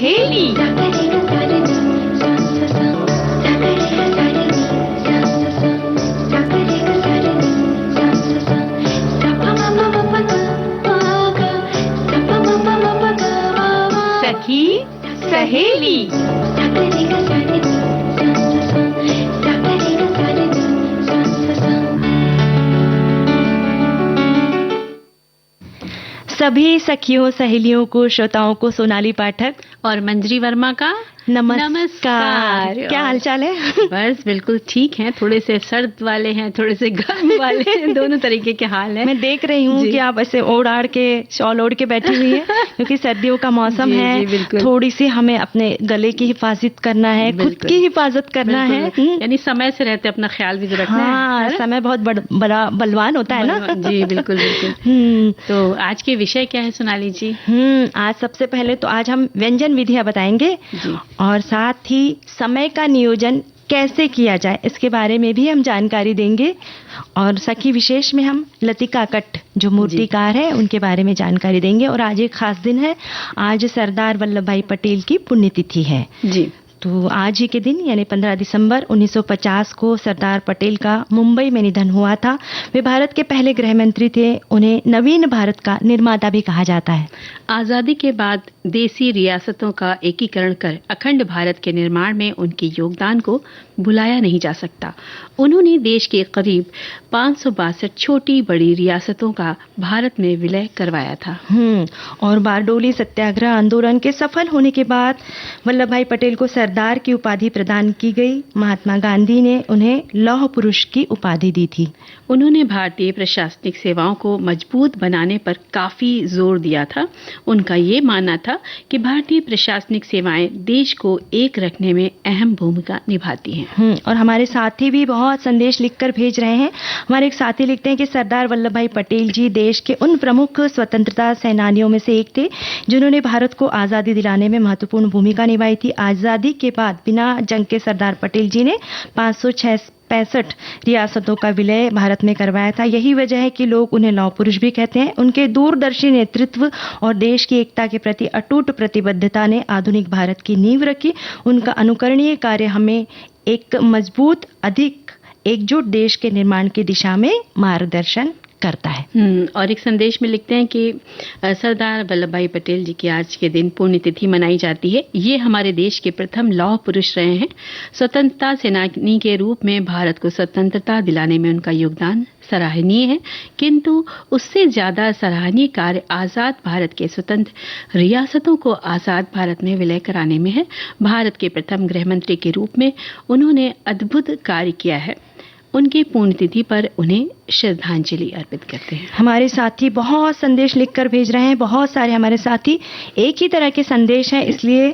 सहेली। सखी सहेली। सभी सखियों सहेलियों को, श्रोताओं को सोनाली पाठक और मंजरी वर्मा का नमस्कार। क्या हालचाल है? बस बिल्कुल ठीक है, थोड़े से सर्द वाले हैं, थोड़े से गर्म वाले हैं, दोनों तरीके के हाल है। मैं देख रही हूँ कि आप ऐसे ओढ़ आड़ के, शॉल ओढ़ के बैठी हुई हैं क्योंकि सर्दियों का मौसम है। थोड़ी सी हमें अपने गले की हिफाजत करना है, खुद की हिफाजत करना है, यानी समय से रहते अपना ख्याल भी रखना है। समय बहुत बड़ा बलवान होता है ना। जी बिल्कुल बिल्कुल। तो आज के विषय क्या है सोनाली जी? आज सबसे पहले तो आज हम व्यंजन विधियां बताएंगे और साथ ही समय का नियोजन कैसे किया जाए इसके बारे में भी हम जानकारी देंगे। और सखी विशेष में हम लतिका कट्ट जो मूर्तिकार है उनके बारे में जानकारी देंगे। और आज एक खास दिन है, आज सरदार वल्लभ भाई पटेल की पुण्यतिथि है जी। तो आज ही के दिन यानी 15 दिसंबर 1950 को सरदार पटेल का मुंबई में निधन हुआ था। वे भारत के पहले गृह मंत्री थे। उन्हें नवीन भारत का निर्माता भी कहा जाता है। आजादी के बाद देसी रियासतों का एकीकरण कर अखंड भारत के निर्माण में उनके योगदान को भुलाया नहीं जा सकता। उन्होंने देश के करीब 562 छोटी बड़ी रियासतों का भारत में विलय करवाया था। और बारडोली सत्याग्रह आंदोलन के सफल होने के बाद वल्लभ भाई पटेल को सरदार की उपाधि प्रदान की गई। महात्मा गांधी ने उन्हें लौह पुरुष की उपाधि दी थी। उन्होंने भारतीय प्रशासनिक सेवाओं को मजबूत बनाने पर काफी जोर दिया था। उनका ये मानना था कि भारतीय प्रशासनिक सेवाएं देश को एक रखने में अहम भूमिका निभाती हैं। और हमारे साथी भी बहुत संदेश लिखकर भेज रहे हैं। हमारे एक साथी लिखते हैं कि सरदार वल्लभ भाई पटेल जी देश के उन प्रमुख स्वतंत्रता सेनानियों में से एक थे जिन्होंने भारत को आजादी दिलाने में महत्वपूर्ण भूमिका निभाई थी। आजादी के बाद बिना जंग के सरदार पटेल जी ने 565 रियासतों का विलय भारत में करवाया था। यही वजह है कि लोग उन्हें लौह पुरुष भी कहते हैं। उनके दूरदर्शी नेतृत्व और देश की एकता के प्रति अटूट प्रतिबद्धता ने आधुनिक भारत की नींव रखी। उनका अनुकरणीय कार्य हमें एक मजबूत, अधिक एकजुट देश के निर्माण की दिशा में मार्गदर्शन करता है। और एक संदेश में लिखते हैं कि सरदार वल्लभ भाई पटेल जी की आज के दिन पुण्यतिथि मनाई जाती है। ये हमारे देश के प्रथम लौह पुरुष रहे हैं। स्वतंत्रता सेनानी के रूप में भारत को स्वतंत्रता दिलाने में उनका योगदान सराहनीय है, किंतु उससे ज्यादा सराहनीय कार्य आजाद भारत के स्वतंत्र रियासतों को आजाद भारत में विलय कराने में है। भारत के प्रथम गृह मंत्री के रूप में उन्होंने अद्भुत कार्य किया है। उनकी पुण्यतिथि पर उन्हें श्रद्धांजलि अर्पित करते हैं। हमारे साथी बहुत संदेश लिखकर भेज रहे हैं। बहुत सारे हमारे साथी एक ही तरह के संदेश हैं, इसलिए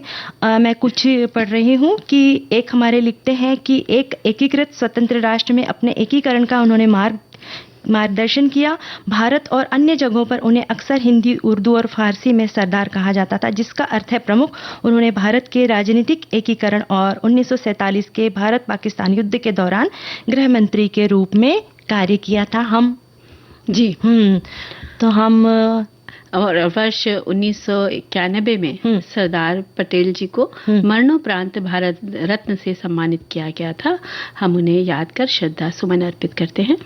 मैं कुछ पढ़ रही हूँ कि एक हमारे लिखते हैं कि एक एकीकृत स्वतंत्र राष्ट्र में अपने एकीकरण का उन्होंने मार्गदर्शन किया। भारत और अन्य जगहों पर उन्हें अक्सर हिंदी, उर्दू और फारसी में सरदार कहा जाता था, जिसका अर्थ है प्रमुख। उन्होंने भारत के राजनीतिक एकीकरण और 1947 के भारत पाकिस्तान युद्ध के दौरान गृह मंत्री के रूप में कार्य किया था। तो हम और वर्ष 1991 में सरदार पटेल जी को मरणोपरांत भारत रत्न से सम्मानित किया गया था। हम उन्हें याद कर श्रद्धा सुमन अर्पित करते हैं।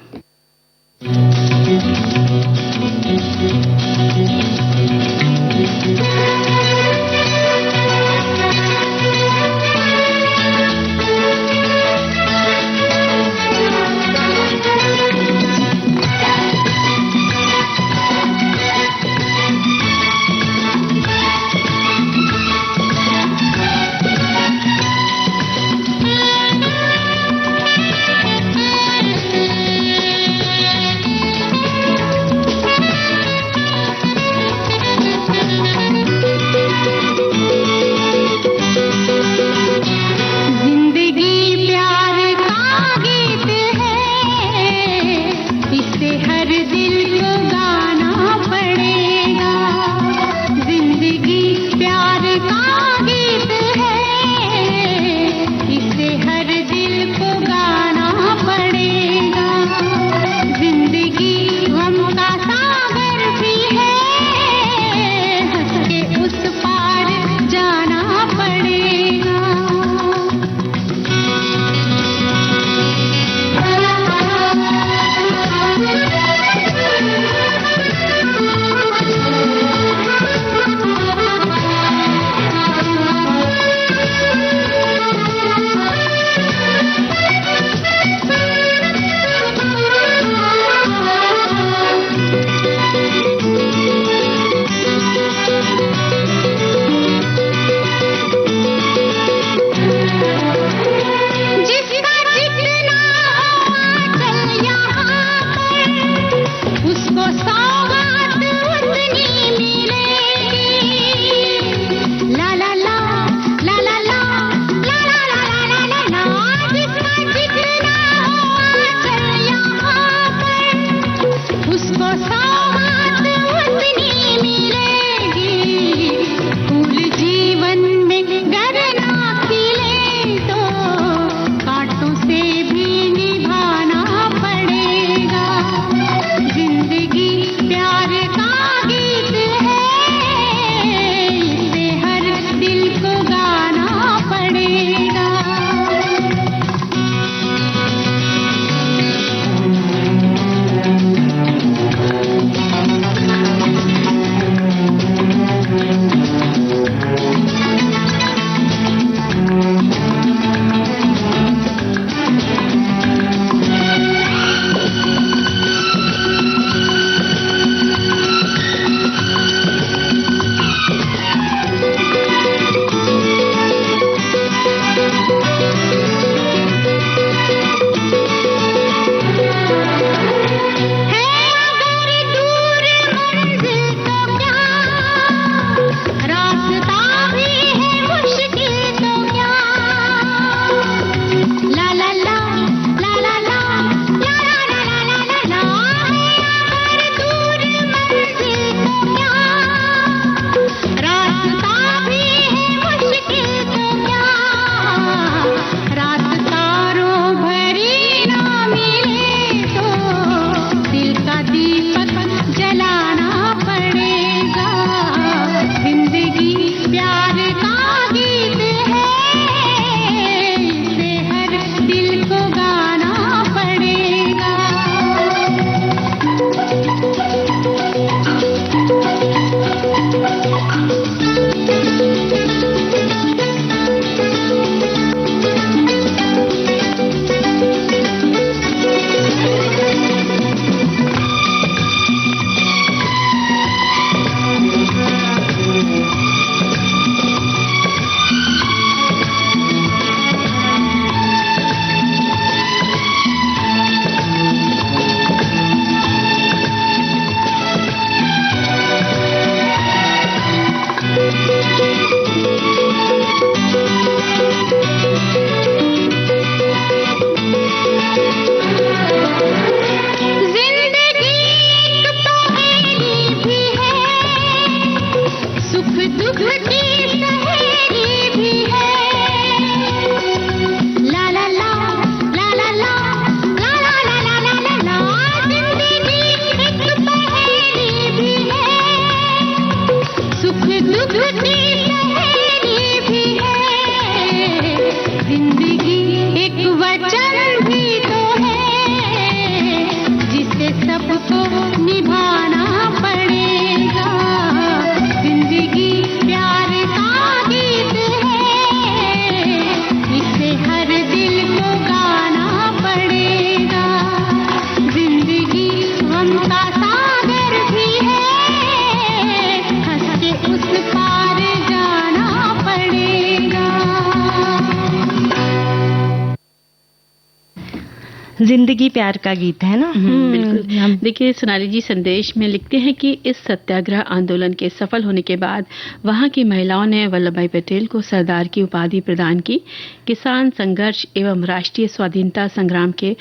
जिंदगी प्यार का गीत है ना। बिल्कुल। देखिए सोनाली जी संदेश में लिखते हैं कि इस सत्याग्रह आंदोलन के सफल होने के बाद वहां की महिलाओं ने वल्लभ भाई पटेल को सरदार की उपाधि प्रदान की। किसान संघर्ष एवं राष्ट्रीय स्वाधीनता संग्राम के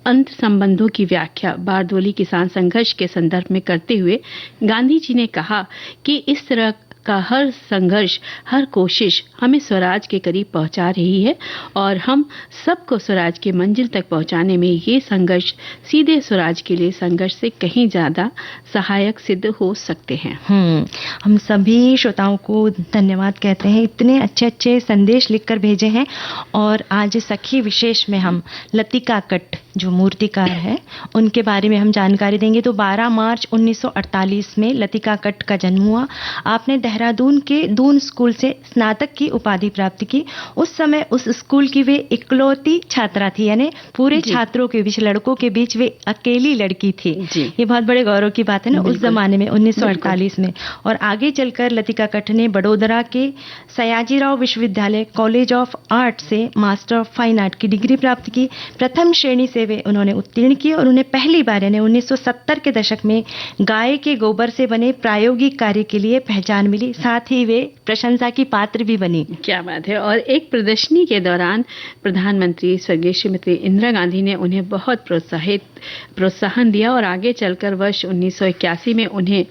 अंत संबंधों की व्याख्या बारदोली किसान संघर्ष के संदर्भ में करते हुए गांधी जी ने कहा कि इस तरह का हर संघर्ष, हर कोशिश हमें स्वराज के करीब पहुंचा रही है और हम सबको स्वराज की मंजिल तक पहुंचाने में ये संघर्ष सीधे स्वराज के लिए संघर्ष से कहीं ज्यादा सहायक सिद्ध हो सकते हैं। हम सभी श्रोताओं को धन्यवाद कहते हैं, इतने अच्छे अच्छे संदेश लिखकर भेजे हैं। और आज सखी विशेष में हम लतिका कट्ट जो मूर्तिकार है उनके बारे में हम जानकारी देंगे। तो 12 मार्च 1948 में लतिका कट्ट का जन्म हुआ। आपने देहरादून के दून स्कूल से स्नातक की उपाधि प्राप्त की। उस समय उस स्कूल की वे इकलौती छात्रा थी, यानी पूरे छात्रों के बीच, लड़कों के बीच वे अकेली लड़की थी। ये बहुत बड़े गौरव की बात है ना उस जमाने में 1948 में। और आगे चलकर लतिका कट्ट ने बड़ोदरा के सयाजीराव विश्वविद्यालय कॉलेज ऑफ आर्ट से मास्टर ऑफ फाइन आर्ट की डिग्री प्राप्त की। प्रथम श्रेणी से वे उन्होंने उत्तीर्ण की और उन्हें पहली बार यानी 1970 के दशक में गाय के गोबर से बने प्रायोगिक कार्य के लिए पहचान मिली। साथ ही वे प्रशंसा की पात्र भी बनी। क्या बात है। और एक प्रदर्शनी के दौरान प्रधानमंत्री स्वर्गीय श्रीमती इंदिरा गांधी ने उन्हें बहुत प्रोत्साहन दिया और आगे चलकर वर्ष 1981 में उन्हें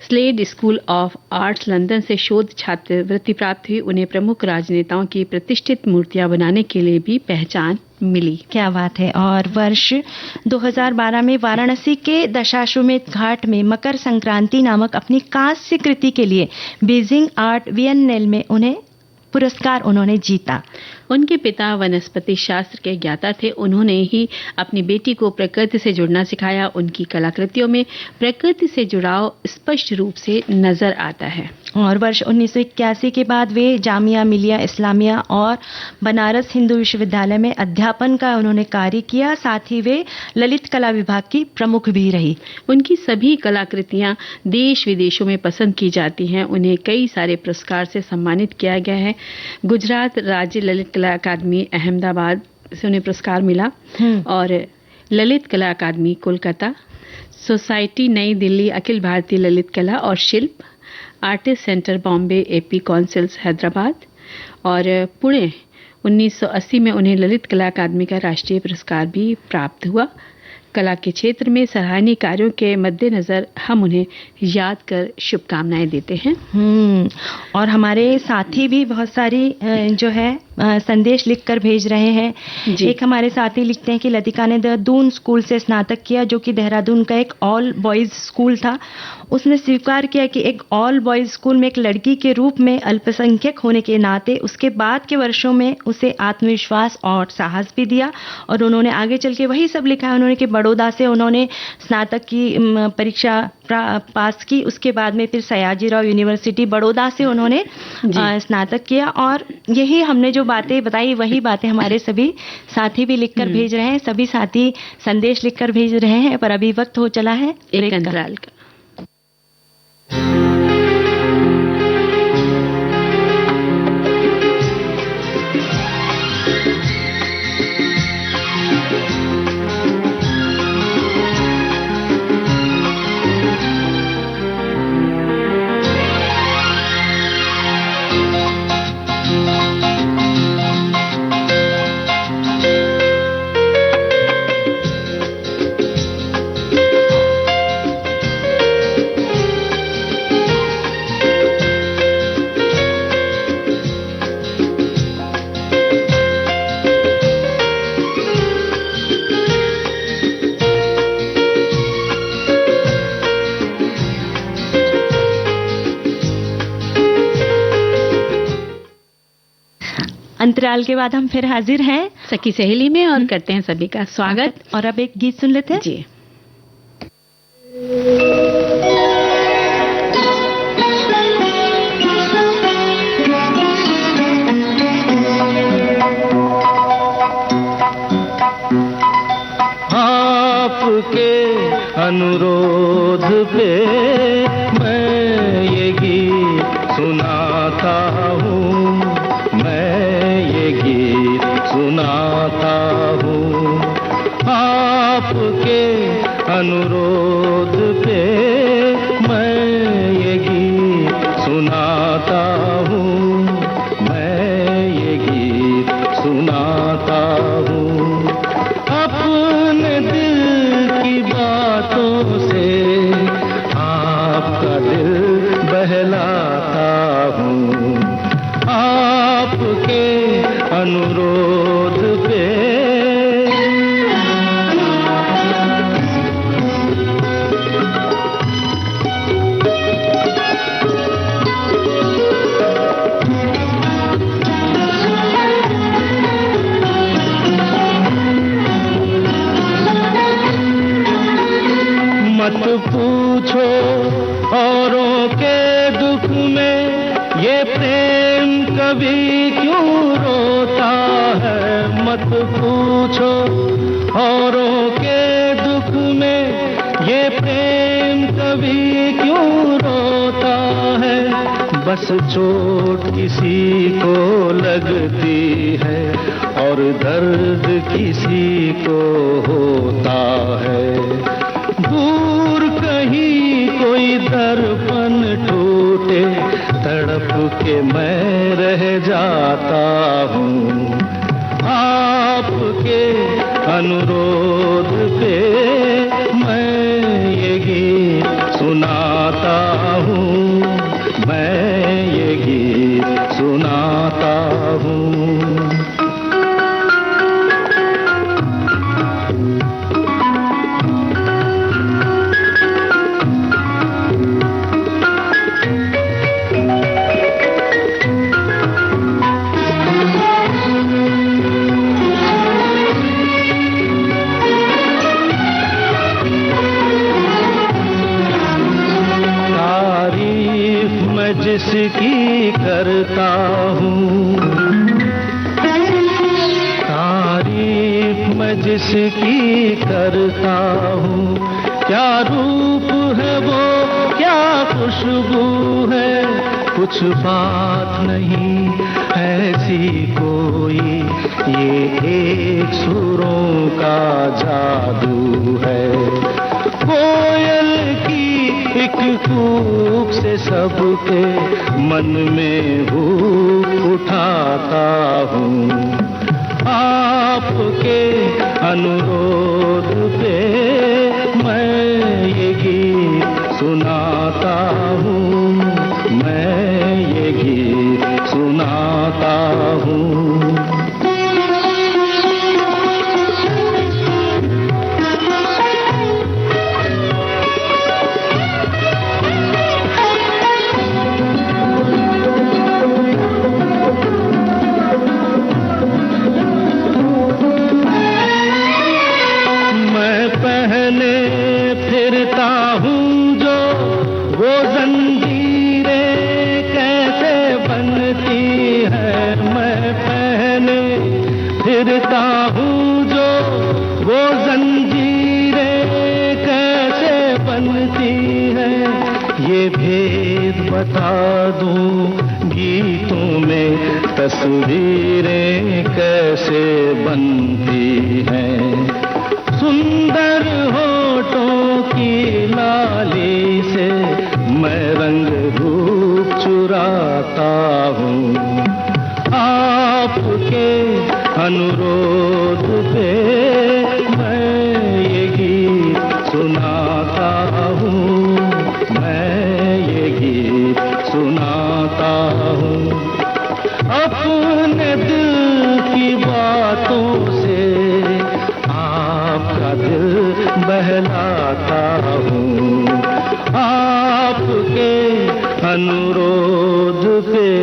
Slade school of arts London से शोध छात्रवृत्ति प्राप्त हुई। उन्हें प्रमुख राजनेताओं की प्रतिष्ठित मूर्तियां बनाने के लिए भी पहचान मिली। क्या बात है। और वर्ष 2012 में वाराणसी के दशाश्वमेध घाट में मकर संक्रांति नामक अपनी कांस्य कृति के लिए बीजिंग आर्ट बिएनेल में उन्हें पुरस्कार उन्होंने जीता। उनके पिता वनस्पति शास्त्र के ज्ञाता थे। उन्होंने ही अपनी बेटी को प्रकृति से जुड़ना सिखाया। उनकी कलाकृतियों में प्रकृति से जुड़ाव स्पष्ट रूप से नजर आता है। और वर्ष 1981 के बाद वे जामिया मिलिया इस्लामिया और बनारस हिंदू विश्वविद्यालय में अध्यापन का उन्होंने कार्य किया। साथ ही वे ललित कला विभाग की प्रमुख भी रही। उनकी सभी कलाकृतियां देश विदेशों में पसंद की जाती हैं। उन्हें कई सारे पुरस्कार से सम्मानित किया गया है। गुजरात राज्य ललित कला अकादमी अहमदाबाद से उन्हें पुरस्कार मिला और ललित कला अकादमी कोलकाता, सोसाइटी नई दिल्ली, अखिल भारतीय ललित कला और शिल्प, artist centre Bombay, AP councils Hyderabad और पुणे 1980 में उन्हें ललित कला अकादमी का राष्ट्रीय पुरस्कार भी प्राप्त हुआ। कला के क्षेत्र में सराहनीय कार्यों के मद्देनजर हम उन्हें याद कर शुभकामनाएं देते हैं। और हमारे साथी भी बहुत सारी जो है संदेश लिखकर भेज रहे हैं। एक हमारे साथी लिखते हैं कि लतिका ने देहरादून स्कूल से स्नातक किया, जो कि देहरादून का एक ऑल बॉयज स्कूल था। उसने स्वीकार किया कि एक ऑल बॉयज स्कूल में एक लड़की के रूप में अल्पसंख्यक होने के नाते उसके बाद के वर्षों में उसे आत्मविश्वास और साहस भी दिया। और उन्होंने आगे चल के वही सब लिखा है उन्होंने कि बड़ौदा से उन्होंने स्नातक की परीक्षा पास की। उसके बाद में फिर सयाजीराव यूनिवर्सिटी बड़ौदा से उन्होंने स्नातक किया। और यही हमने जो बातें बताई वही बातें हमारे सभी साथी भी लिखकर भेज रहे हैं। सभी साथी संदेश लिखकर भेज रहे हैं। पर अभी वक्त हो चला है एक अंतराल का। अंतराल के बाद हम फिर हाजिर हैं सखी सहेली में और करते हैं सभी का स्वागत। और अब एक गीत सुन लेते हैं जी। आपके अनुरोध पे मैं ये गीत सुनाता हूँ, मैं ये गीत सुनाता हूँ। अनुरोध पे मैं ये गीत सुनाता हूँ, मैं ये गीत सुनाता हूँ। अपने दिल की बातों से आपका दिल बहलाता हूँ, आपके अनुरोध पे। मत पूछो औरों के दुख में ये प्रेम कभी क्यों रोता है। मत पूछो औरों के दुख में ये प्रेम कभी क्यों रोता है। बस चोट किसी को लगती है और दर्द किसी को होता है। दूर कहीं कोई दर्पण टूटे, तड़प के मैं रह जाता हूँ, आपके अनुरोध पे मैं ये गीत सुनाता हूँ, मैं ये गीत सुनाता हूँ। जिसकी करता हूँ तारीफ मैं जिसकी करता हूँ, क्या रूप है वो क्या खुशबू है। कुछ बात नहीं ऐसी कोई, ये एक सुरों का जादू है। कोयल की एक कूक से सबके मन में भूख उठाता हूँ, आपके अनुरोध पे मैं ये गीत सुनाता हूँ, मैं ये गीत सुनाता हूँ। फिरता हूँ जो वो जंजीरें कैसे बनती है। ये भेद बता दूँ गीतों में तस्वीरें कैसे बनती हैं। सुंदर होठों की लाली से मैं रंग रूप चुराता हूँ, आपके अनुरोध पे मैं ये गीत सुनाता हूँ, मैं ये गीत सुनाता हूँ। अपने दिल की बातों से आपका दिल बहलाता हूँ, आपके अनुरोध पे।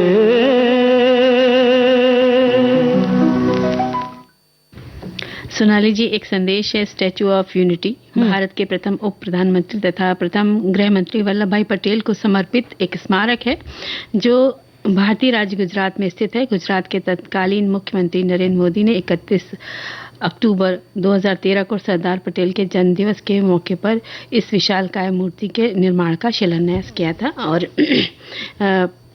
सोनाली जी, एक संदेश है स्टैचू ऑफ यूनिटी, भारत के प्रथम उप प्रधानमंत्री तथा प्रथम गृह मंत्री वल्लभ भाई पटेल को समर्पित एक स्मारक है जो भारतीय राज्य गुजरात में स्थित है। गुजरात के तत्कालीन मुख्यमंत्री नरेंद्र मोदी ने 31 अक्टूबर 2013 को सरदार पटेल के जन्मदिवस के मौके पर इस विशालकाय मूर्ति के निर्माण का शिलान्यास किया था और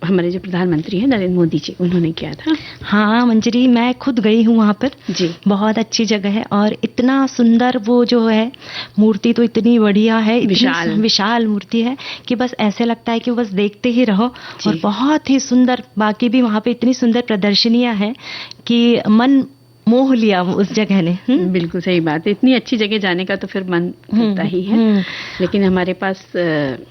हमारे जो प्रधानमंत्री हैं नरेंद्र मोदी जी, उन्होंने किया था। हाँ मंजरी, मैं खुद गई हूँ वहाँ पर जी। बहुत अच्छी जगह है और इतना सुंदर वो जो है मूर्ति तो इतनी बढ़िया है, इतनी विशाल मूर्ति है कि बस ऐसे लगता है कि बस देखते ही रहो। और बहुत ही सुंदर, बाकी भी वहाँ पे इतनी सुंदर प्रदर्शनियां हैं कि मन मोह लिया उस जगह ने। बिल्कुल सही बात है, इतनी अच्छी जगह जाने का तो फिर मन करता ही है, लेकिन हमारे पास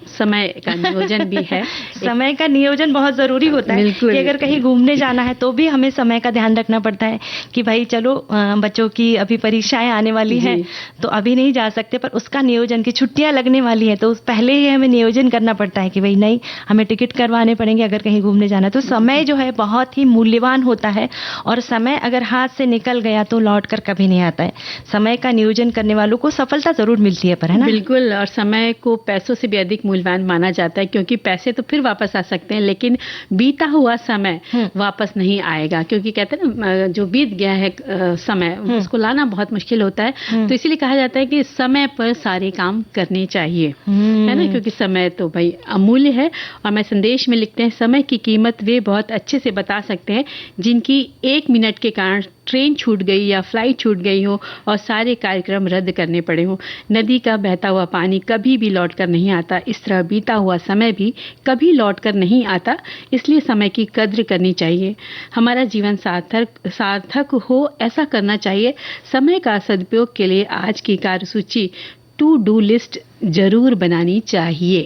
समय का नियोजन भी है। समय का नियोजन बहुत जरूरी होता है कि अगर कहीं घूमने जाना है तो भी हमें समय का ध्यान रखना पड़ता है कि भाई चलो बच्चों की अभी परीक्षाएं आने वाली हैं तो अभी नहीं जा सकते, पर उसका नियोजन की छुट्टियां लगने वाली है तो उस पहले ही हमें नियोजन करना पड़ता है कि भाई नहीं, हमें टिकट करवाने पड़ेंगे अगर कहीं घूमने जाना। तो समय जो है बहुत ही मूल्यवान होता है और समय अगर हाथ से निकल गया तो लौट कर कभी नहीं आता है। समय का नियोजन करने वालों को सफलता जरूर मिलती है, पर है ना? बिल्कुल, और समय को पैसों से भी अधिक मूल्यवान माना जाता है, क्योंकि पैसे तो फिर वापस आ सकते हैं लेकिन बीता हुआ समय वापस नहीं आएगा, क्योंकि कहते हैं ना जो बीत गया है समय उसको लाना बहुत मुश्किल होता है। तो इसीलिए कहा जाता है कि समय पर सारे काम करने चाहिए, है ना, क्योंकि समय तो भाई अमूल्य है। और मैं संदेश में लिखते हैं, समय की कीमत वे बहुत अच्छे से बता सकते हैं जिनकी 1 मिनट के कारण ट्रेन छूट गई या फ्लाइट छूट गई हो और सारे कार्यक्रम रद्द करने पड़े हो। नदी का बहता हुआ पानी कभी भी लौट कर नहीं आता, इस तरह बीता हुआ समय भी कभी लौट कर नहीं आता, इसलिए समय की कद्र करनी चाहिए। हमारा जीवन सार्थक हो ऐसा करना चाहिए। समय का सदुपयोग के लिए आज की कार्यसूची टू डू लिस्ट जरूर बनानी चाहिए।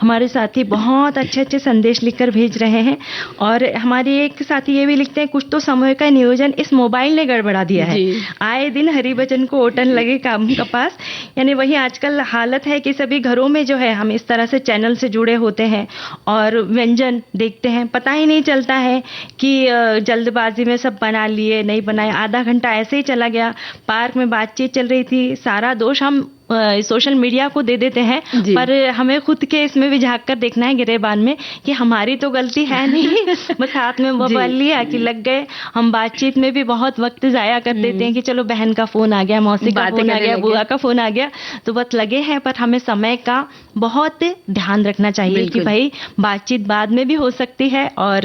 हमारे साथी बहुत अच्छे अच्छे संदेश लिखकर भेज रहे हैं और हमारे एक साथी ये भी लिखते हैं, कुछ तो समय का नियोजन इस मोबाइल ने गड़बड़ा दिया है। आए दिन हरिभजन को ओटन लगे काम का पास। यानी वही आजकल हालत है कि सभी घरों में जो है हम इस तरह से चैनल से जुड़े होते हैं और व्यंजन देखते हैं, पता ही नहीं चलता है कि जल्दबाजी में सब बना लिए, नहीं बनाए, आधा घंटा ऐसे ही चला गया। पार्क में बातचीत चल रही थी, सारा दोष हम सोशल मीडिया को दे देते हैं, पर हमें खुद के इसमें भी झांक कर देखना है गिरेबान में कि हमारी तो गलती है नहीं, बस हाथ में मोबाइल लिया कि लग गए। हम बातचीत में भी बहुत वक्त जाया कर देते हैं कि चलो बहन का फोन आ गया, मौसी का फोन आ गया, बुआ का फोन आ गया, तो बस लगे हैं। पर हमें समय का बहुत ध्यान रखना चाहिए कि भाई बातचीत बाद में भी हो सकती है और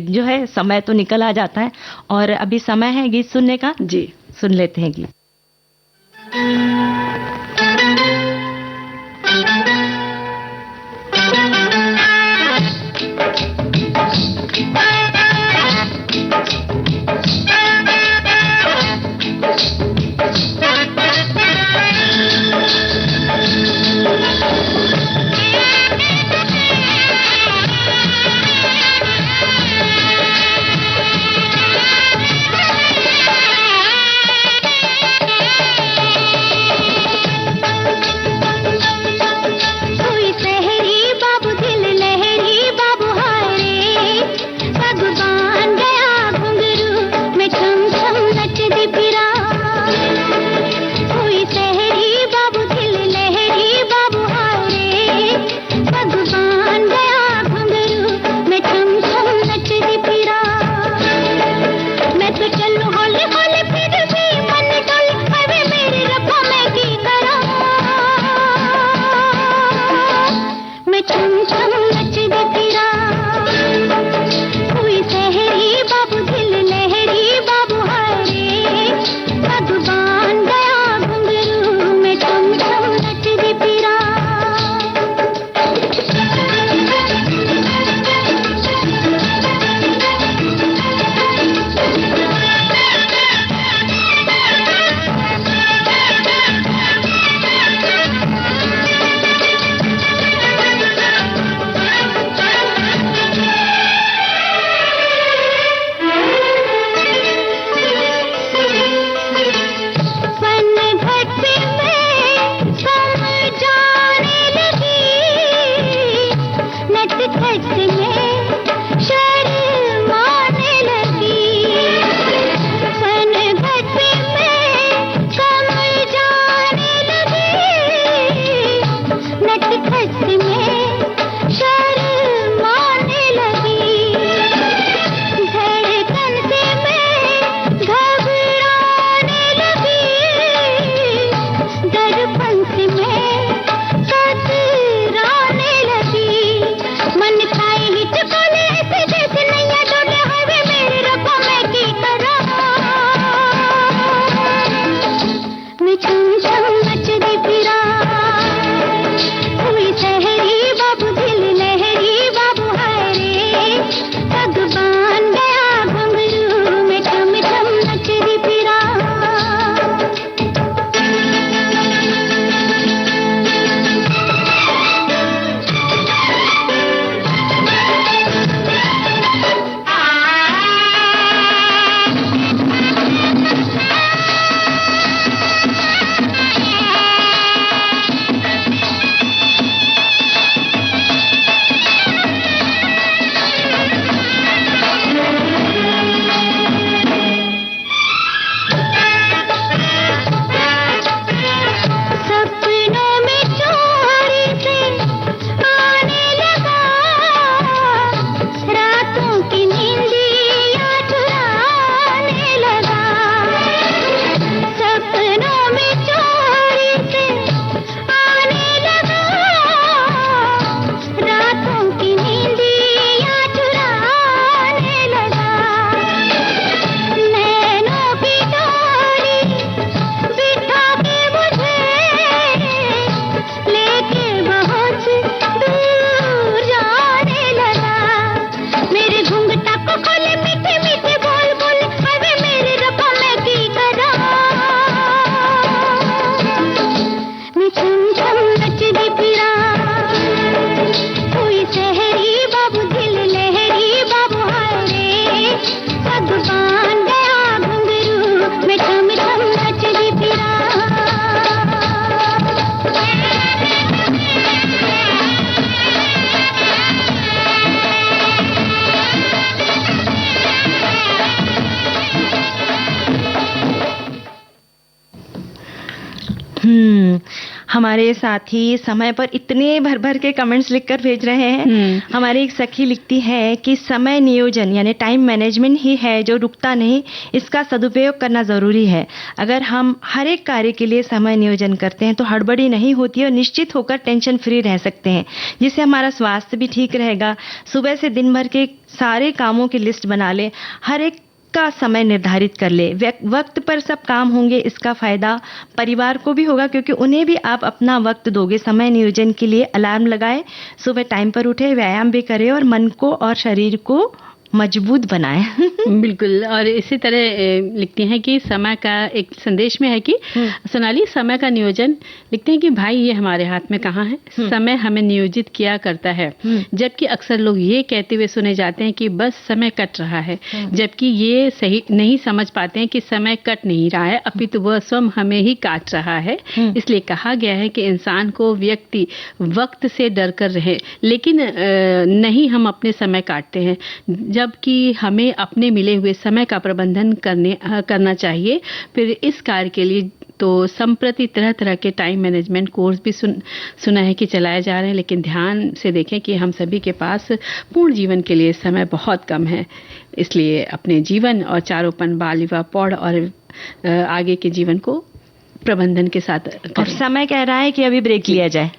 जो है समय तो निकल आ जाता है। और अभी समय है गीत सुनने का। जी, सुन लेते हैं गीत। हमारे साथी समय पर इतने भर भर के कमेंट्स लिखकर भेज रहे हैं। हमारी एक सखी लिखती है कि समय नियोजन यानी टाइम मैनेजमेंट ही है जो रुकता नहीं, इसका सदुपयोग करना जरूरी है। अगर हम हर एक कार्य के लिए समय नियोजन करते हैं तो हड़बड़ी नहीं होती और निश्चित होकर टेंशन फ्री रह सकते हैं, जिससे हमारा स्वास्थ्य भी ठीक रहेगा। सुबह से दिन भर के सारे कामों की लिस्ट बना ले, हर एक का समय निर्धारित कर ले, वक्त पर सब काम होंगे। इसका फायदा परिवार को भी होगा क्योंकि उन्हें भी आप अपना वक्त दोगे। समय नियोजन के लिए अलार्म लगाए, सुबह टाइम पर उठे, व्यायाम भी करें और मन को और शरीर को मजबूत बनाए। बिल्कुल। और इसी तरह लिखती हैं कि समय का एक संदेश में है कि सोनाली, समय का नियोजन लिखते हैं कि भाई ये हमारे हाथ में कहाँ है, समय हमें नियोजित किया करता है। जबकि अक्सर लोग ये कहते हुए सुने जाते हैं कि बस समय कट रहा है, जबकि ये सही नहीं समझ पाते हैं कि समय कट नहीं रहा है, अपितु वह स्वयं हमें ही काट रहा है। इसलिए कहा गया है कि इंसान को व्यक्ति वक्त से डर कर रहे, लेकिन नहीं हम अपने समय काटते हैं, जबकि हमें अपने मिले हुए समय का प्रबंधन करना चाहिए। फिर इस कार्य के लिए तो संप्रति तरह तरह के टाइम मैनेजमेंट कोर्स भी सुना है कि चलाए जा रहे हैं, लेकिन ध्यान से देखें कि हम सभी के पास पूर्ण जीवन के लिए समय बहुत कम है। इसलिए अपने जीवन और चारोपन, बाल विवाह, पौध और आगे के जीवन को प्रबंधन के साथ करें। और समय कह रहा है कि अभी ब्रेक लिया जाए।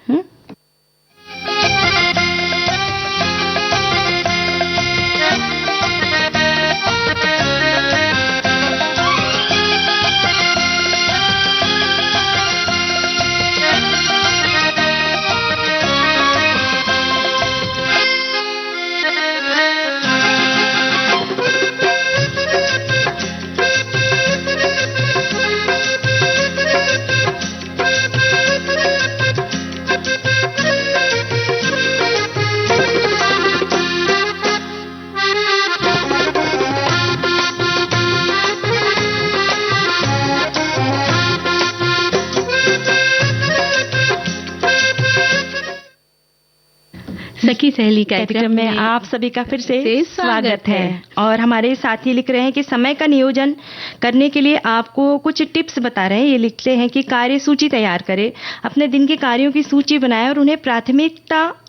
सखी सहेली कार्यक्रम में आप सभी का फिर से स्वागत है। और हमारे साथी लिख रहे हैं कि समय का नियोजन करने के लिए आपको कुछ टिप्स बता रहे हैं। ये लिखते हैं कि कार्य सूची तैयार करें, अपने दिन के कार्यों की सूची बनाएं और उन्हें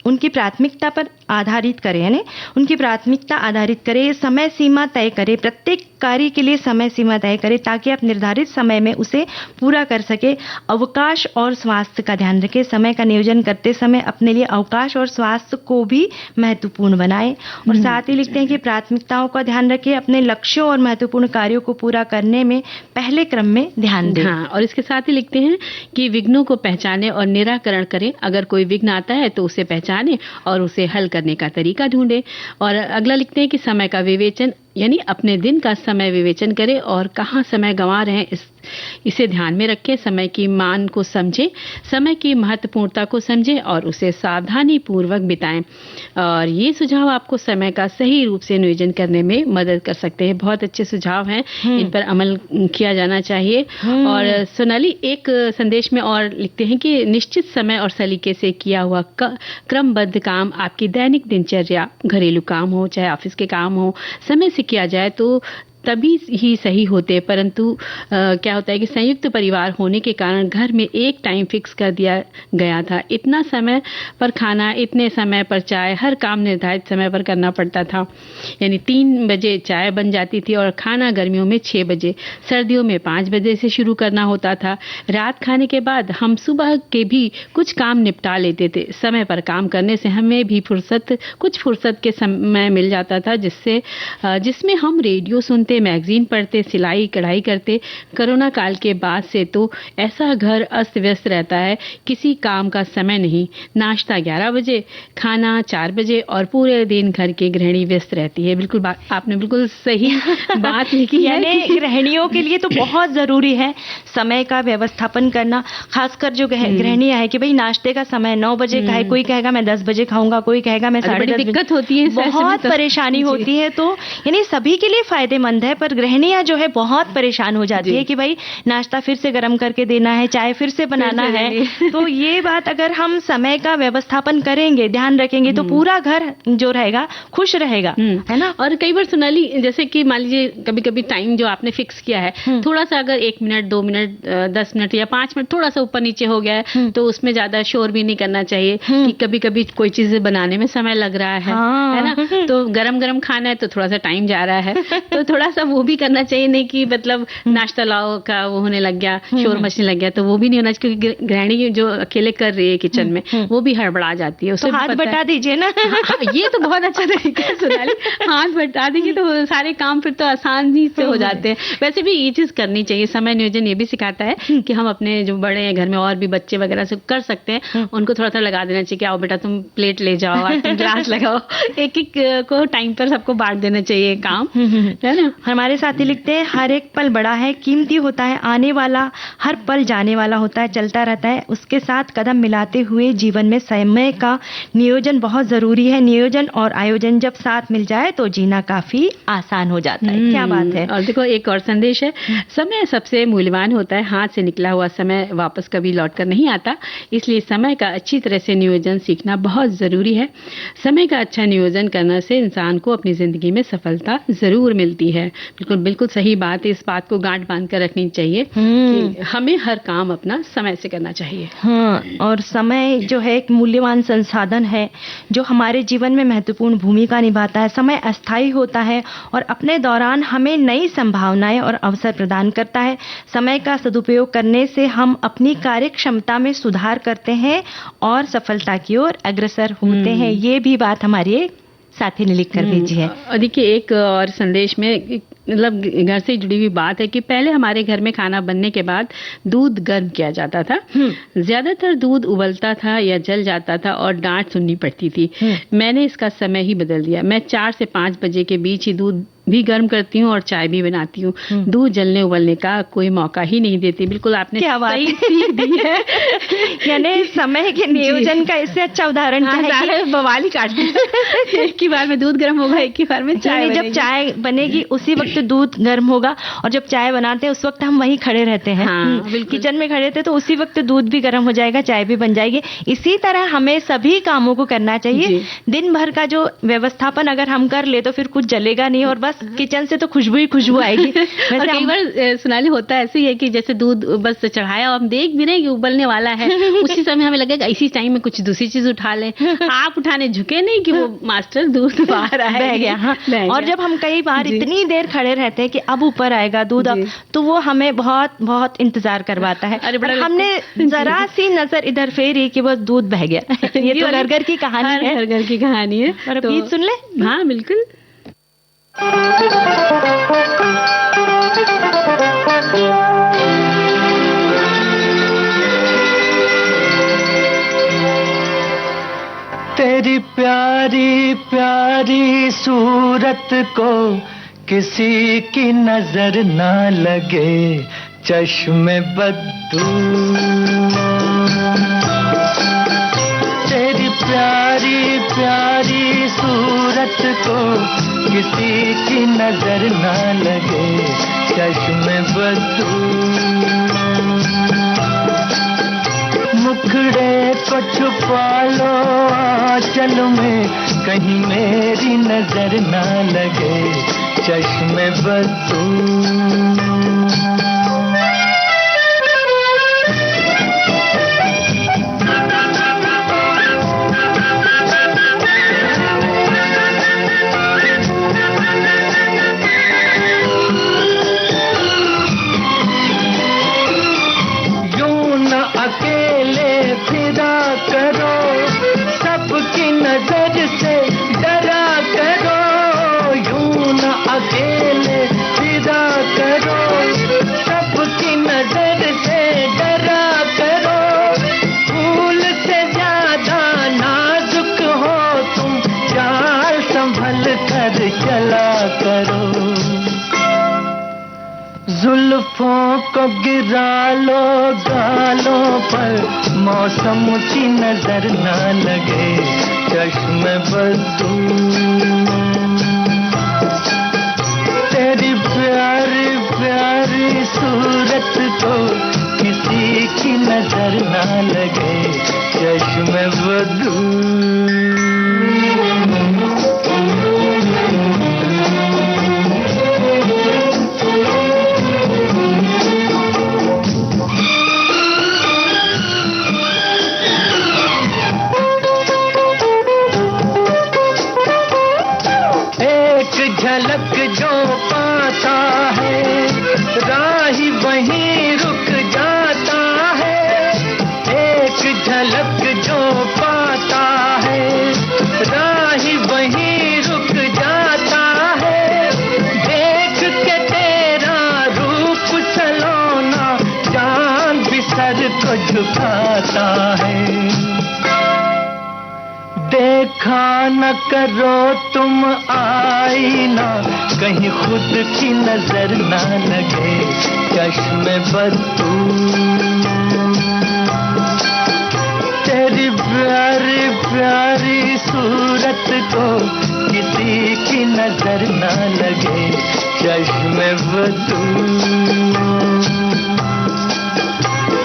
उनकी प्राथमिकता पर आधारित करें, यानी उनकी प्राथमिकता आधारित करें। समय सीमा तय करें, प्रत्येक कार्य के लिए समय सीमा तय करें ताकि आप निर्धारित समय में उसे पूरा कर सके। अवकाश और स्वास्थ्य का ध्यान रखें, समय का नियोजन करते समय अपने लिए अवकाश और स्वास्थ्य को भी महत्वपूर्ण बनाएं। और साथ ही लिखते हैं कि प्राथमिकताओं का ध्यान रखें, अपने लक्ष्यों और महत्वपूर्ण कार्यों को पूरा करने में पहले क्रम में ध्यान दें। और इसके साथ ही लिखते हैं कि विघ्नों को पहचानें और निराकरण करें। अगर कोई विघ्न आता है तो उसे पहचानें और उसे हल करने का तरीका ढूंढें। और अगला लिखते हैं कि समय का विवेचन, यानी अपने दिन का समय विवेचन करें और कहाँ समय गंवा रहे हैं इसे ध्यान में रखें। समय की मान को समझें, समय की महत्वपूर्णता को समझें और उसे सावधानी पूर्वक बिताएं। और ये सुझाव आपको समय का सही रूप से नियोजन करने में मदद कर सकते हैं। बहुत अच्छे सुझाव हैं, इन पर अमल किया जाना चाहिए। और सोनाली, एक संदेश में और लिखते हैं कि निश्चित समय और सलीके से किया हुआ क्रमबद्ध काम आपकी दैनिक दिनचर्या, घरेलू काम हो चाहे ऑफिस के काम हो, समय से किया जाए तो तभी ही सही होते। परंतु क्या होता है कि संयुक्त परिवार होने के कारण घर में एक टाइम फिक्स कर दिया गया था, इतना समय पर खाना, इतने समय पर चाय, हर काम निर्धारित समय पर करना पड़ता था। यानी 3 बजे चाय बन जाती थी और खाना गर्मियों में 6 बजे, सर्दियों में 5 बजे से शुरू करना होता था। रात खाने के बाद हम सुबह के भी कुछ काम निपटा लेते थे। समय पर काम करने से हमें भी कुछ फुर्सत के समय मिल जाता था, जिसमें हम रेडियो सुनते, मैगजीन पढ़ते, सिलाई कढ़ाई करते। कोरोना काल के बाद से तो ऐसा घर अस्त व्यस्त रहता है, किसी काम का समय नहीं। नाश्ता 11 बजे, खाना 4 बजे और पूरे दिन घर की गृहिणी व्यस्त रहती है। बिल्कुल आपने बिल्कुल सही बात लिखी है। यानी गृहिणियों के लिए तो बहुत जरूरी है समय का व्यवस्थापन करना, खासकर जो गृहिणियां है कि भाई नाश्ते का समय 9 बजे का है, कोई कहेगा मैं 10 बजे खाऊंगा, कोई कहेगा मैं 10:30 बजे। दिक्कत होती है, बहुत परेशानी होती है। तो यानी सभी के लिए फायदेमंद है, पर गृहिणियां जो है बहुत परेशान हो जाती है कि भाई नाश्ता फिर से गर्म करके देना है, चाय फिर से बनाना है। तो ये बात अगर हम समय का व्यवस्थापन करेंगे, ध्यान रखेंगे तो पूरा घर जो रहेगा खुश रहेगा, है ना। और कई बार सोनाली, जैसे कि मान लीजिए कभी कभी टाइम जो आपने फिक्स किया है, थोड़ा सा अगर 1 मिनट 2 मिनट मिनट 10 मिनट या 5 मिनट थोड़ा सा ऊपर नीचे हो गया है तो उसमें ज्यादा शोर भी नहीं करना चाहिए कि कभी कभी कोई चीज बनाने में समय लग रहा है ना, तो गरम गरम खाना है तो थोड़ा सा टाइम जा रहा है तो थोड़ा सा वो भी करना चाहिए, नहीं कि मतलब नाश्ता लाओ का वो होने लग गया, शोर मचने लग गया, तो वो भी नहीं होना चाहिए क्योंकि गृहिणी जो अकेले कर रही है किचन में वो भी हड़बड़ा जाती है। तो हाथ बटा दीजिए ना। ये तो बहुत अच्छा तरीका है सोनाली, हाथ बटा देंगे तो सारे काम फिर तो आसानी से हो जाते हैं। वैसे भी ये चीज करनी चाहिए, समय नियोजन ये भी सिखाता है कि हम अपने जो बड़े हैं घर में और भी बच्चे वगैरह से कर सकते हैं, उनको थोड़ा थोड़ा लगा देना चाहिए कि आओ बेटा तुम प्लेट ले जाओ और तुम ग्लास लगाओ, एक एक को टाइम पर सबको बांट देना चाहिए काम, है ना। हमारे साथी लिखते हैं हर एक पल बड़ा है, कीमती होता है, आने वाला हर पल जाने वाला होता है, चलता रहता है, उसके साथ कदम मिलाते हुए जीवन में समय का नियोजन बहुत जरूरी है। नियोजन और आयोजन जब साथ मिल जाए तो जीना काफी आसान हो जाता है। क्या बात है। और देखो एक और संदेश है, समय सबसे मूल्यवान होता है, हाथ से निकला हुआ समय वापस कभी लौट कर नहीं आता, इसलिए समय का अच्छी तरह से नियोजन सीखना बहुत जरूरी है। समय का अच्छा नियोजन करने से इंसान को अपनी जिंदगी में सफलता जरूर मिलती है। बिल्कुल बिल्कुल सही बात है, इस बात को गांठ बांध कर रखनी चाहिए कि हमें हर काम अपना समय से करना चाहिए। हाँ, और समय जो है एक मूल्यवान संसाधन है जो हमारे जीवन में महत्वपूर्ण भूमिका निभाता है। समय अस्थायी होता है और अपने दौरान हमें नई संभावनाएं और अवसर प्रदान करता है। समय का सदुपयोग करने से हम अपनी कार्य क्षमता में सुधार करते हैं और सफलता की ओर अग्रसर होते हैं। ये भी बात हमारी एक साथी ने लिख कर भेजी है। देखिए एक और संदेश में मतलब घर से जुड़ी हुई बात है कि पहले हमारे घर में खाना बनने के बाद दूध गर्म किया जाता था। ज्यादातर दूध उबलता था या जल जाता था और डांट सुननी पड़ती थी। मैंने इसका समय ही बदल दिया। मैं 4 से 5 बजे के बीच ही दूध भी गर्म करती हूँ और चाय भी बनाती हूँ। दूध जलने उबलने का कोई मौका ही नहीं देती। बिल्कुल आपने सही सीख दी है। यानी समय के नियोजन का इससे अच्छा उदाहरण क्या है कि बवाल ही काट दिया। एक ही बार में दूध गर्म होगा, एक ही बार में चाय बनेगी। जब चाय बनेगी उसी वक्त दूध गर्म होगा और जब चाय बनाते हैं उस वक्त हम वहीं खड़े रहते हैं। किचन में खड़े थे तो उसी वक्त दूध भी गर्म हो जाएगा, चाय भी बन जाएगी। इसी तरह हमें सभी कामों को करना चाहिए। दिन भर का जो व्यवस्थापन अगर हम कर ले तो फिर कुछ जलेगा नहीं और बस किचन से तो खुशबू ही खुशबू आएगी। वैसे कई बार सोनाली होता है ऐसे ही है कि जैसे दूध बस चढ़ाया और हम देख भी रहे हैं कि उबलने वाला है, उसी समय हमें लगेगा इसी टाइम में कुछ दूसरी चीज उठा लें। आप उठाने झुके नहीं कि वो मास्टर दूध बाहर आया, बह गया। हाँ। और जब हम कई बार इतनी देर खड़े रहते हैं कि अब ऊपर आएगा दूध, तो वो हमें बहुत बहुत इंतजार करवाता है। हमने जरा सी नजर इधर फेरी कि बस दूध बह गया। ये तो घर घर की कहानी है। घर घर की कहानी है। और गीत सुन ले। हाँ बिल्कुल। तेरी प्यारी प्यारी सूरत को किसी की नजर ना लगे, चश्मे बद्दू। तेरी प्यारी प्यारी सूरत को किसी की नजर ना लगे, चश्मे बद्दू। मुखड़े को छुपा लो आंचल में, कहीं मेरी नजर ना लगे, चश्मे बद्दू। अकेले फिरा करो, सबकी नजर से डरा करो। यूं न अकेले फिरा करो, सबकी नजर से डरा करो। फूल से ज्यादा नाजुक हो तुम, चाल संभल कर चला करो। जुल्फों को गिरा लो गालों पर, मौसम की नजर ना लगे, चश्मे बद्दू। तेरी प्यारी प्यारी सूरत को किसी की नजर ना लगे, चश्मे बद्दू। मुझको झुकाता है। देखा न करो तुम आईना, कहीं खुद की नजर ना लगे चश्मे बदू। तेरी प्यारी प्यारी सूरत को किसी की नजर ना लगे चश्मे बदू।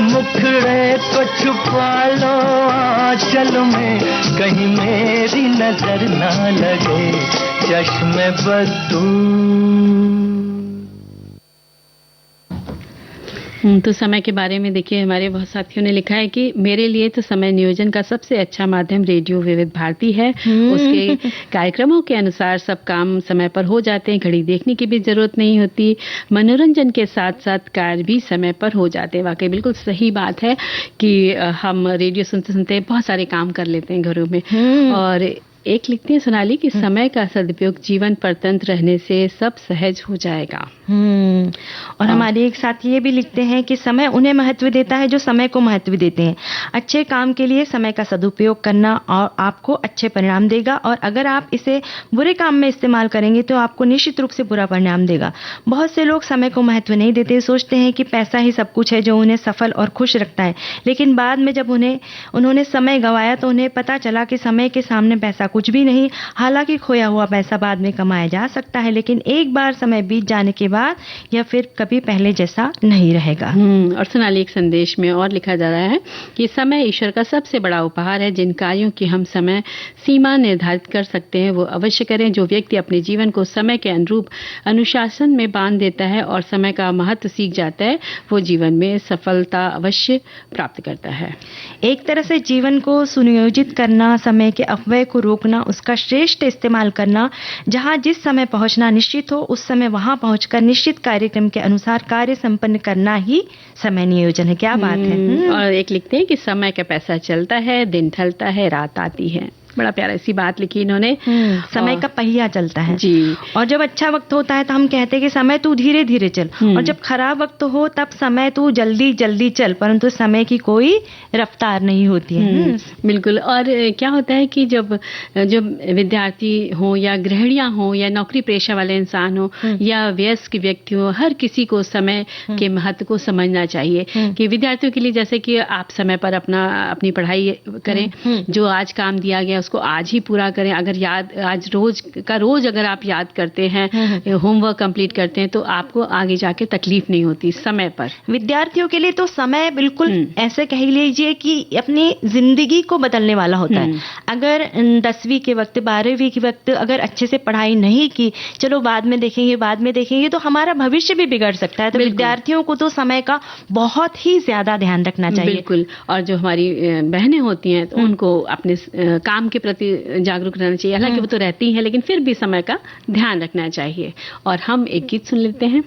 मुखड़े को छुपा लो आंचल में, कहीं मेरी नजर ना लगे चश्मे बदू। तो समय के बारे में देखिए, हमारे बहुत साथियों ने लिखा है कि मेरे लिए तो समय नियोजन का सबसे अच्छा माध्यम रेडियो विविध भारती है। उसके कार्यक्रमों के अनुसार सब काम समय पर हो जाते हैं, घड़ी देखने की भी जरूरत नहीं होती, मनोरंजन के साथ साथ कार्य भी समय पर हो जाते हैं। वाकई बिल्कुल सही बात है कि हम रेडियो सुनते सुनते बहुत सारे काम कर लेते हैं घरों में। और एक लिखती है सोनाली कि समय का सदुपयोग जीवन पर तंत्र रहने से सब सहज हो जाएगा। और हमारे एक साथी ये भी लिखते हैं कि समय उन्हें महत्व देता है जो समय को महत्व देते हैं। अच्छे काम के लिए समय का सदुपयोग करना और आपको अच्छे परिणाम देगा, और अगर आप इसे बुरे काम में इस्तेमाल करेंगे तो आपको निश्चित रूप से बुरा परिणाम देगा। बहुत से लोग समय को महत्व नहीं देते, सोचते हैं कि पैसा ही सब कुछ है जो उन्हें सफल और खुश रखता है, लेकिन बाद में जब उन्होंने समय गंवाया तो उन्हें पता चला कि समय के सामने पैसा कुछ भी नहीं। हालांकि खोया हुआ पैसा बाद में कमाया जा सकता है, लेकिन एक बार समय बीत जाने के बाद यह फिर कभी पहले जैसा नहीं रहेगा। और सोनाली, एक संदेश में और लिखा जा रहा है कि समय ईश्वर का सबसे बड़ा उपहार है। जिन कार्यों की हम समय सीमा निर्धारित कर सकते हैं वो अवश्य करें। जो व्यक्ति अपने जीवन को समय के अनुरूप अनुशासन में बांध देता है और समय का महत्व सीख जाता है, वो जीवन में सफलता अवश्य प्राप्त करता है। एक तरह से जीवन को सुनियोजित करना, समय के अपव्यय को रोकना, उसका श्रेष्ठ इस्तेमाल करना, जहां जिस समय पहुंचना निश्चित हो उस समय वहां पहुंचकर निश्चित कार्यक्रम के अनुसार कार्य संपन्न करना ही समय नियोजन है। क्या बात है। और एक लिखते हैं कि समय का पैसा चलता है, दिन ढलता है, रात आती है। बड़ा प्यारा सी बात लिखी इन्होंने। समय का पहिया चलता है जी। और जब अच्छा वक्त होता है तो हम कहते हैं कि समय तू धीरे धीरे चल, और जब खराब वक्त हो तब समय तू जल्दी जल्दी चल, परंतु समय की कोई रफ्तार नहीं होती है। बिल्कुल। और क्या होता है कि जब विद्यार्थी हो या गृहिणियां हो या नौकरी पेशा वाले इंसान हो या वयस्क व्यक्ति हो, हर किसी को समय के महत्व को समझना चाहिए। कि विद्यार्थियों के लिए जैसे कि आप समय पर अपनी पढ़ाई करें, जो आज काम दिया गया उसको आज ही पूरा करें। अगर आज रोज अगर आप याद करते हैं, होमवर्क कंप्लीट करते हैं, तो आपको आगे जाके तकलीफ नहीं होती समय पर। विद्यार्थियों के लिए तो समय बिल्कुल ऐसे कह लीजिए कि अपनी जिंदगी को बदलने वाला होता है। अगर 10वीं के वक्त 12वीं के वक्त अगर अच्छे से पढ़ाई नहीं की, चलो बाद में देखेंगे तो हमारा भविष्य भी बिगड़ सकता है। तो विद्यार्थियों को तो समय का बहुत ही ज्यादा ध्यान रखना चाहिए। बिल्कुल। और जो हमारी बहनें होती हैं तो उनको अपने काम के प्रति जागरूक रहना चाहिए। हालांकि वो तो रहती हैं, लेकिन फिर भी समय का ध्यान रखना चाहिए। और हम एक गीत सुन लेते हैं।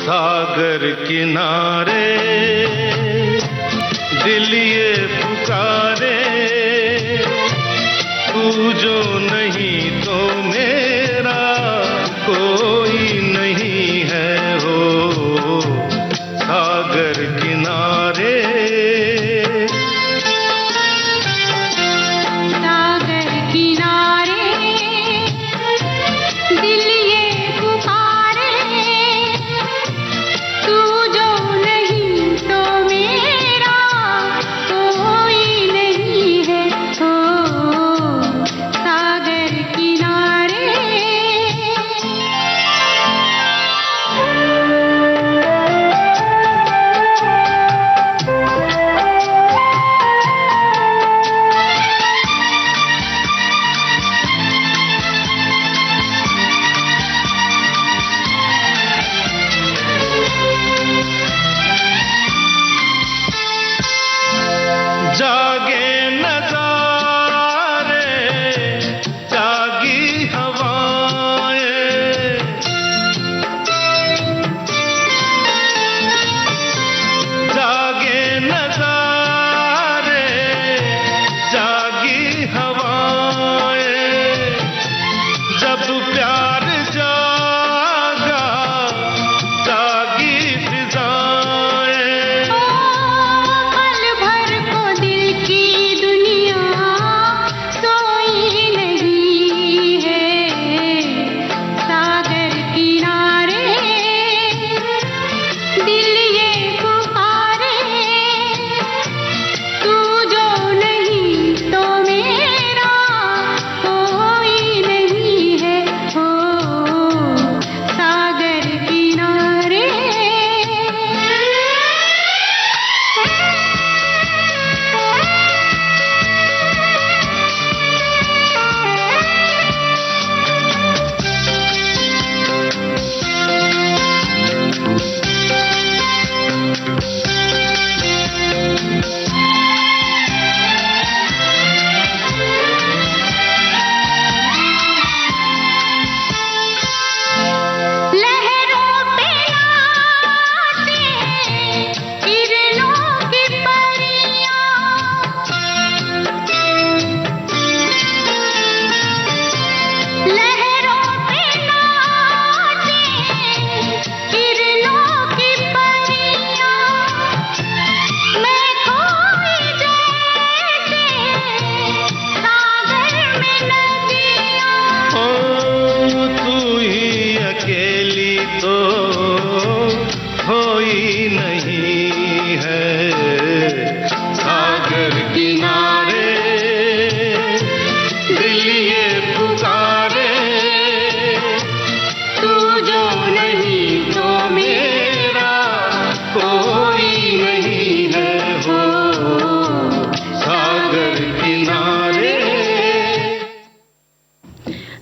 सागर किनारे दिल ये पुकारे, तू जो नहीं तो मेरा कोई नहीं है हो। सागर किनारे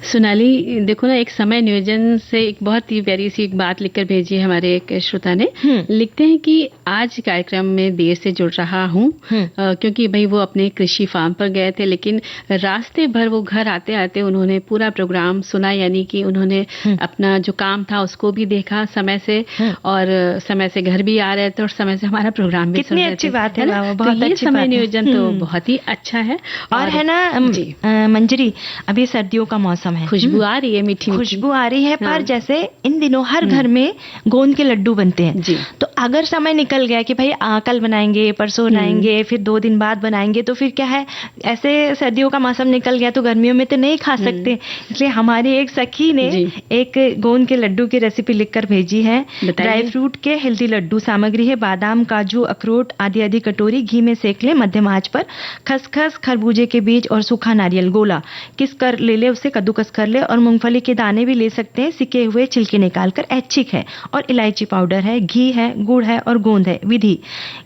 सोनाली, देखो ना, एक समय नियोजन से एक बहुत ही प्यारी सी एक बात लिखकर भेजी है हमारे एक श्रोता ने। लिखते हैं कि आज कार्यक्रम में देर से जुड़ रहा हूँ क्योंकि भाई वो अपने कृषि फार्म पर गए थे, लेकिन रास्ते भर वो घर आते आते उन्होंने पूरा प्रोग्राम सुना, यानी कि उन्होंने अपना जो काम था उसको भी देखा समय से, और समय से घर भी आ रहे थे और समय से हमारा प्रोग्राम भी सुन रहे थे। कितनी अच्छी बात है ना, तो ये समय नियोजन तो बहुत ही अच्छा है। और है ना मंजरी, अभी सर्दियों का मौसम है, खुशबू आ रही है, मीठी खुशबू आ रही है, पर जैसे इन दिनों हर घर में गोंद के लड्डू बनते हैं। तो अगर समय निकल गया कि भाई कल बनाएंगे, परसों बनाएंगे, फिर 2 दिन बाद बनाएंगे, तो फिर क्या है, ऐसे सर्दियों का मौसम निकल गया तो गर्मियों में तो नहीं खा सकते। इसलिए हमारी एक सखी ने एक गोंद के लड्डू की रेसिपी लिखकर भेजी है। ड्राई फ्रूट के हेल्दी लड्डू। सामग्री है बादाम, काजू, अखरोट आदि आदि कटोरी घी में सेक ले मध्यम आंच पर। खसखस, खरबूजे के बीज और सूखा नारियल गोला किस कर ले ले, उसे कद्दूकस कर ले, और मूंगफली के दाने भी ले सकते हैं, सिके हुए छिलके निकालकर। ऐच्छिक है और इलायची पाउडर है, घी है, गुड़ है और गोंद है। विधि: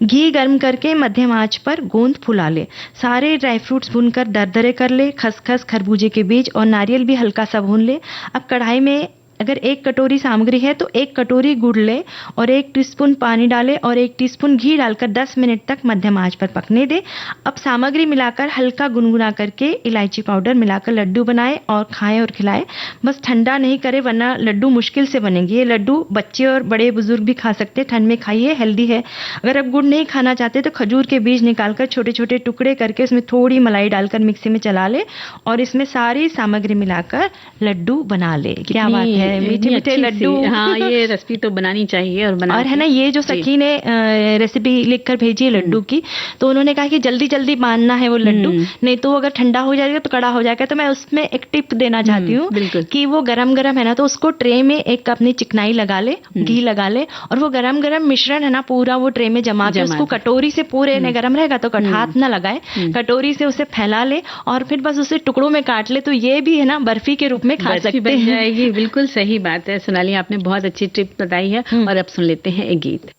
घी गर्म करके मध्यम आंच पर गोंद फुला ले, सारे ड्राई फ्रूट्स भूनकर दरदरे कर ले, खसखस, खरबूजे के बीज और नारियल भी हल्का सा भून ले। अब कढ़ाई में अगर 1 कटोरी सामग्री है तो 1 कटोरी गुड़ ले और 1 टीस्पून पानी डाले और 1 टीस्पून घी डालकर 10 मिनट तक मध्यम आंच पर पकने दे। अब सामग्री मिलाकर हल्का गुनगुना करके इलायची पाउडर मिलाकर लड्डू बनाए और खाएं और खिलाएं। बस ठंडा नहीं करे वरना लड्डू मुश्किल से बनेंगे। ये लड्डू बच्चे और बड़े बुजुर्ग भी खा सकते हैं, ठंड में खाइए, हेल्दी है। अगर आप गुड़ नहीं खाना चाहते तो खजूर के बीज निकालकर छोटे छोटे टुकड़े करके उसमें थोड़ी मलाई डालकर मिक्सी में चला ले और इसमें सारी सामग्री मिलाकर लड्डू बना ले। क्या बात है, मीठे मीठे लड्डू। हाँ, ये रेसिपी तो बनानी चाहिए और है ना, ये जो सखी ने रेसिपी लिखकर भेजी है लड्डू की, तो उन्होंने कहा कि जल्दी जल्दी बांधना है वो लड्डू, नहीं तो अगर ठंडा हो जाएगा तो कड़ा हो जाएगा। तो मैं उसमें एक टिप देना चाहती हूँ कि वो गरम गरम है ना, तो उसको ट्रे में एक अपनी चिकनाई लगा ले, घी लगा ले, और वो गरम गरम मिश्रण है ना पूरा वो ट्रे में जमा के उसको कटोरी से, पूरे ने गरम रहेगा तो हाथ ना लगाए, कटोरी से उसे फैला ले और फिर बस उसे टुकड़ों में काट ले, तो ये भी है ना बर्फी के रूप में खा सकते हैं। बिल्कुल सही बात है सोनाली, आपने बहुत अच्छी टिप बताई है। और अब सुन लेते हैं एक गीत।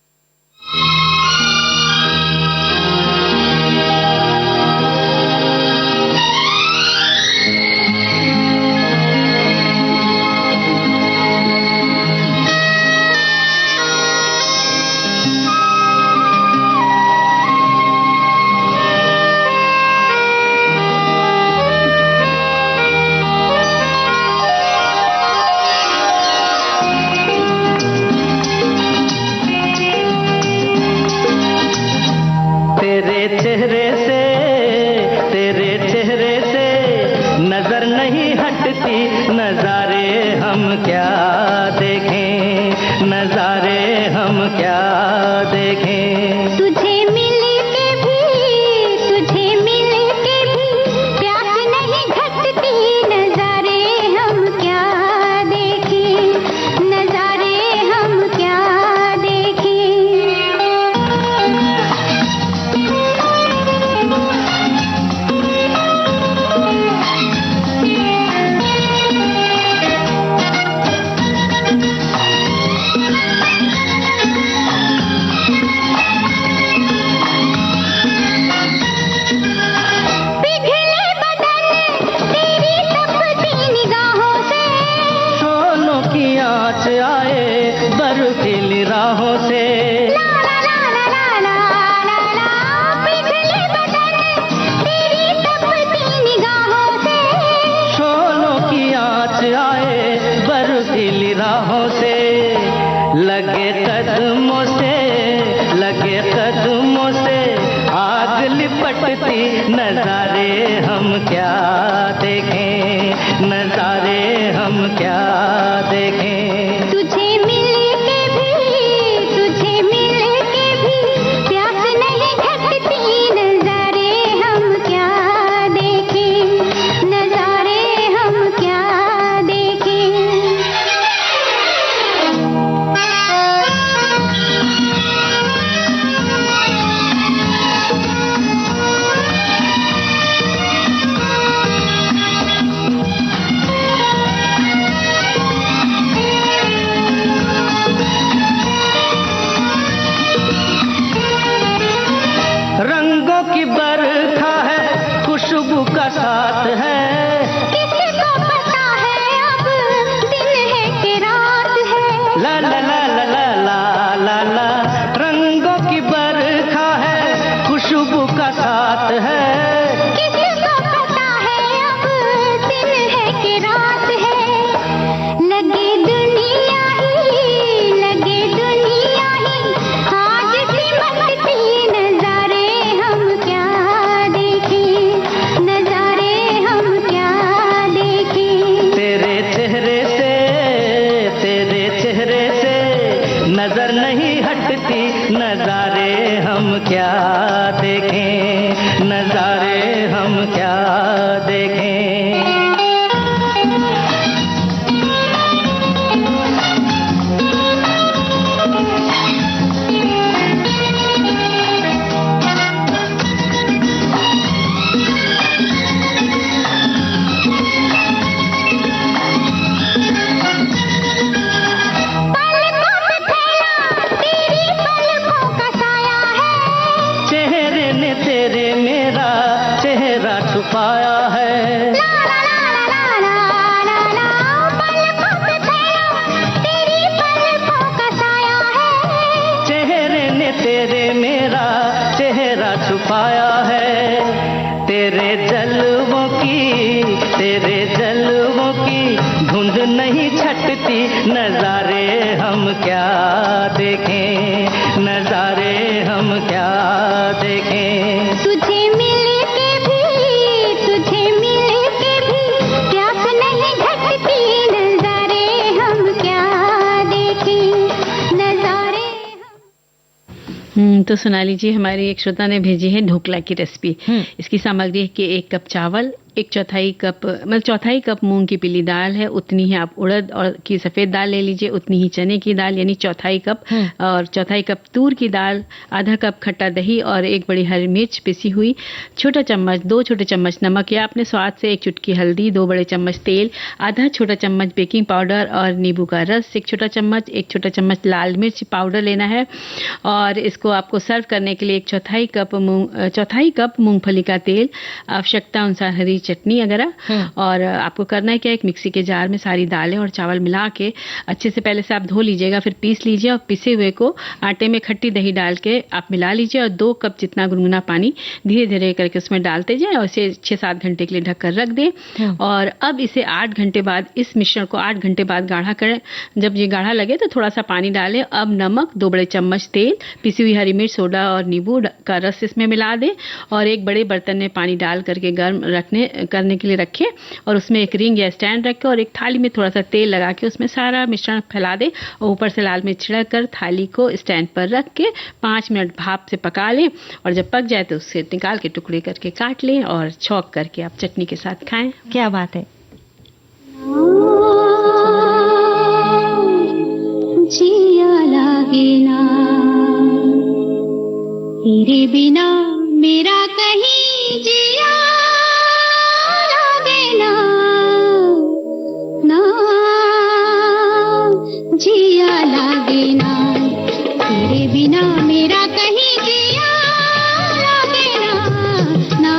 नजर नहीं हटती, नजारे हम क्या देखें, नजारे हम क्या देखें। छुपाया है, चेहरे ने तेरे मेरा चेहरा छुपाया है। तेरे जलवों की धुंध नहीं छटती, नजारे हम क्या देखें, नजारे हम क्या देखें। तुझे मिल के भी प्यास नहीं घटती, नजारे हम क्या देखें, नजारे तो सुना लीजिए, हमारी एक श्रोता ने भेजी है ढोकला की रेसिपी। इसकी सामग्री है कि 1 कप चावल, 1/4 कप मूंग की पीली दाल है, उतनी ही आप उड़द और की सफ़ेद दाल ले लीजिए, उतनी ही चने की दाल यानी 1/4 कप, और 1/4 कप तूर की दाल, आधा कप खट्टा दही और 1 बड़ी हरी मिर्च पिसी हुई, 2 छोटे चम्मच नमक या अपने स्वाद से 1 चुटकी हल्दी, 2 बड़े चम्मच तेल, आधा छोटा चम्मच बेकिंग पाउडर और नींबू का रस 1 छोटा चम्मच लाल मिर्च पाउडर लेना है। और इसको आपको सर्व करने के लिए 1/4 कप मूंगफली का तेल, आवश्यकता अनुसार हरी चटनी वगैरह। और आपको करना है क्या, एक मिक्सी के जार में सारी दालें और चावल मिला के अच्छे से पहले से आप धो लीजिएगा, फिर पीस लीजिए और पिसे हुए को आटे में खट्टी दही डाल के आप मिला लीजिए और 2 कप जितना गुनगुना पानी धीरे धीरे करके उसमें डालते जाए और इसे 6-7 घंटे के लिए ढककर रख दें। और अब इसे 8 घंटे बाद, इस मिश्रण को 8 घंटे बाद गाढ़ा करें। जब ये गाढ़ा लगे तो थोड़ा सा पानी डालें। अब नमक, 2 बड़े चम्मच तेल, पिसी हुई हरी मिर्च, सोडा और नींबू का रस इसमें मिला दें और एक बड़े बर्तन में पानी डाल करके गर्म करने के लिए रखें और उसमें एक रिंग या स्टैंड रखें और एक थाली में थोड़ा सा तेल लगा के उसमें सारा मिश्रण फैला दें और ऊपर से लाल मिर्च छिड़क कर थाली को स्टैंड पर रख के 5 मिनट भाप से पका लें और जब पक जाए तो उससे निकाल के टुकड़े करके काट लें और छौंक करके आप चटनी के साथ खाएं। क्या बात है। जिया लागे ना तेरे बिना, मेरा कहीं जिया लागे ना, ना जिया लागे ना तेरे बिना, मेरा कहीं जिया लागे ना, ना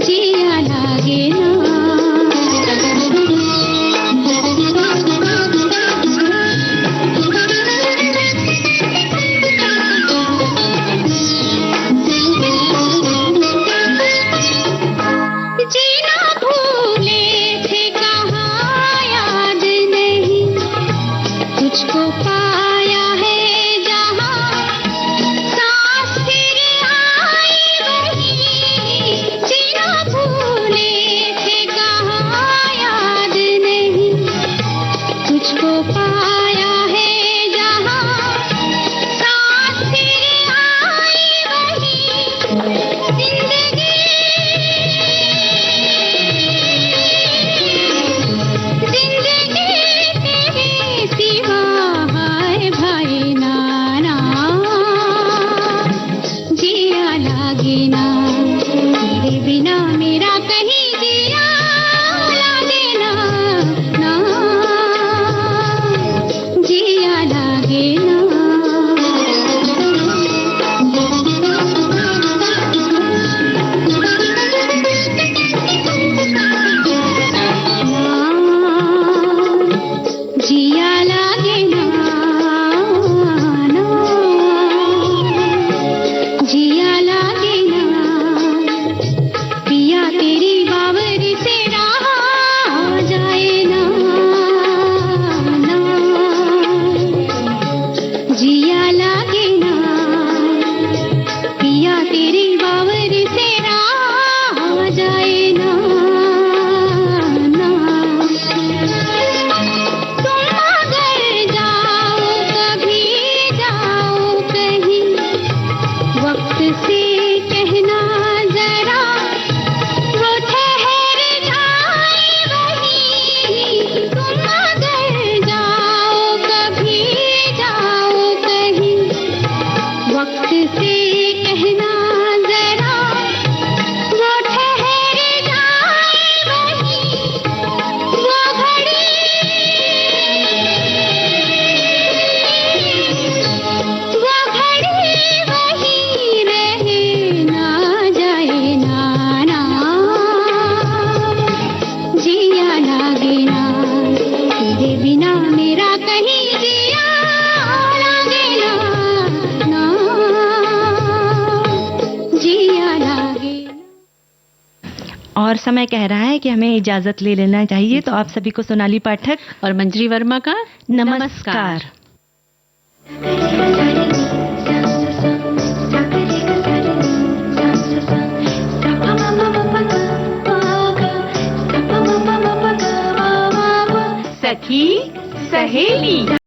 जिया लागे ना। प्रिया लागे ना। और समय कह रहा है कि हमें इजाजत ले लेना चाहिए, तो आप सभी को सोनाली पाठक और मंजरी वर्मा का नमस्कार। सखी सहेली।